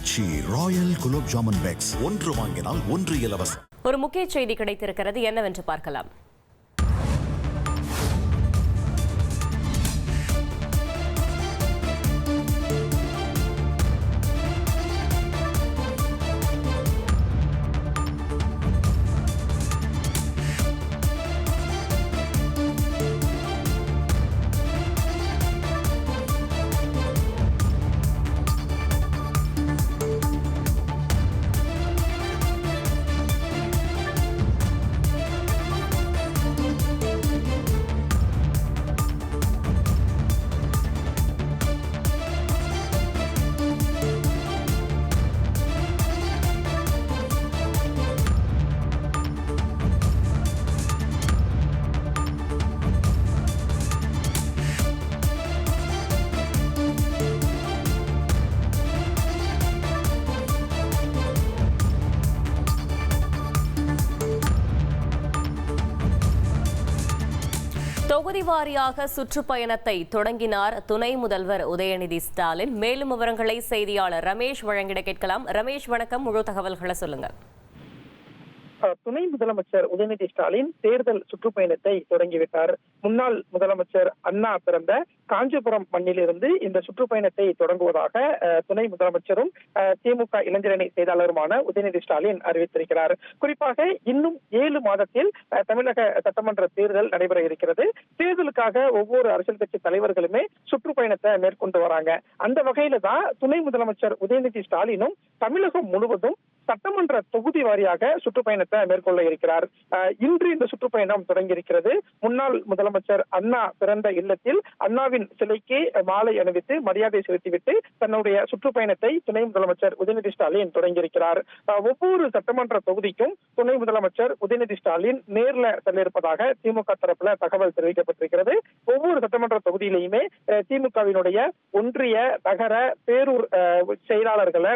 ஆச்சி Royal gulab jamun packs ஒன்று வாங்கினால் ஒன்று இலவசம். ஒரு முக்கிய செய்தி கிடைத்திருக்கிறது, என்னவென்று பார்க்கலாம். தொகுதி வாரியாக சுற்றுப்பயணத்தை தொடங்கினார் துணை முதல்வர் உதயநிதி ஸ்டாலின். மேலும் விவரங்களை செய்தியாளர் ரமேஷ் வழங்கிட கேட்கலாம். ரமேஷ், வணக்கம். முழு தகவல்களை சொல்லுங்க. துணை முதலமைச்சர் உதயநிதி ஸ்டாலின் தேர்தல் சுற்றுப்பயணத்தை தொடங்கிவிட்டார். முன்னாள் முதலமைச்சர் அண்ணா பிறந்த காஞ்சிபுரம் மண்ணிலிருந்து இந்த சுற்றுப்பயணத்தை தொடங்குவதாக துணை முதலமைச்சரும் திமுக இளைஞரணி செயலாளருமான உதயநிதி ஸ்டாலின் அறிவித்திருக்கிறார். குறிப்பாக இன்னும் 7 மாதத்தில் தமிழக சட்டமன்ற தேர்தல் நடைபெற இருக்கிறது. தேர்தலுக்காக ஒவ்வொரு அரசியல் கட்சி தலைவர்களுமே சுற்றுப்பயணத்தை மேற்கொண்டு வராங்க. அந்த வகையில தான் துணை முதலமைச்சர் உதயநிதி ஸ்டாலினும் தமிழகம் முழுவதும் சட்டமன்ற தொகுதி வாரியாக சுற்றுப்பயணத்தை மேற்கொள்ள இருக்கிறார். இன்று இந்த சுற்றுப்பயணம் தொடங்கி இருக்கிறது. முன்னாள் முதலமைச்சர் அண்ணா பிறந்த இல்லத்தில் அண்ணாவின் சிலைக்கு மாலை அணிவித்து மரியாதை செலுத்திவிட்டு தன்னுடைய சுற்றுப்பயணத்தை துணை முதலமைச்சர் உதயநிதி ஸ்டாலின் தொடங்கியிருக்கிறார். ஒவ்வொரு சட்டமன்ற தொகுதிக்கும் துணை முதலமைச்சர் உதயநிதி ஸ்டாலின் நேர்ல செல்ல இருப்பதாக திமுக தரப்புல தகவல் தெரிவிக்கப்பட்டிருக்கிறது. ஒவ்வொரு சட்டமன்ற தொகுதியிலையுமே திமுகவினுடைய ஒன்றிய, நகர, பேரூர் செயலாளர்களை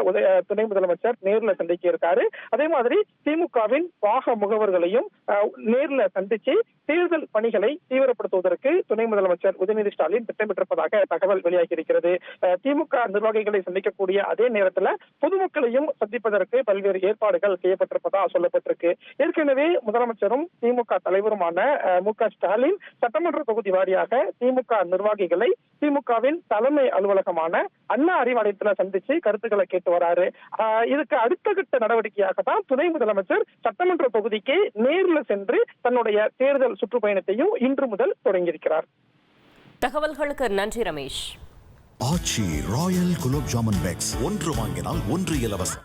துணை முதலமைச்சர் நேர்ல சந்திக்க இருக்காரு. அதே மாதிரி திமுகவின் வாக முகவர்களையும் நேர்ல சந்திச்சு தேர்தல் பணிகளை தீவிரப்படுத்துவதற்கு துணை முதலமைச்சர் உதயநிதி ஸ்டாலின் திட்டமிட்டிருப்பதாக தகவல் வெளியாகி இருக்கிறது. திமுக நிர்வாகிகளை சந்திக்கக்கூடிய அதே நேரத்தில் பொதுமக்களையும் சந்திப்பதற்கு பல்வேறு ஏற்பாடுகள் செய்யப்பட்டிருப்பதாக சொல்லப்பட்டிருக்கு. ஏற்கனவே முதலமைச்சரும் திமுக தலைவருமான மு.க. ஸ்டாலின் சட்டமன்ற தொகுதி வாரியாக திமுக நிர்வாகிகளை திமுகவின் தலைமை அலுவலகமான அண்ணா அறிவாலயத்தில் சந்திச்சு கருத்துக்களை கேட்டு வராரு. இதுக்கு அடுத்த கட்ட நடவடிக்கையாக தான் துணை முதலமைச்சர் சட்டமன்ற தொகுதிக்கு நேரில் சென்று தன்னுடைய தேர்தல் சுற்றுப்பயணத்தையும் இன்று முதல் தொடங்கியிருக்கிறார். தகவல்களுக்கு நன்றி ரமேஷ். ஆச்சி ராயல் குலோப் ஜாமுன் பேக்ஸ் ஒன்று வாங்கினால் ஒன்று இலவசம்.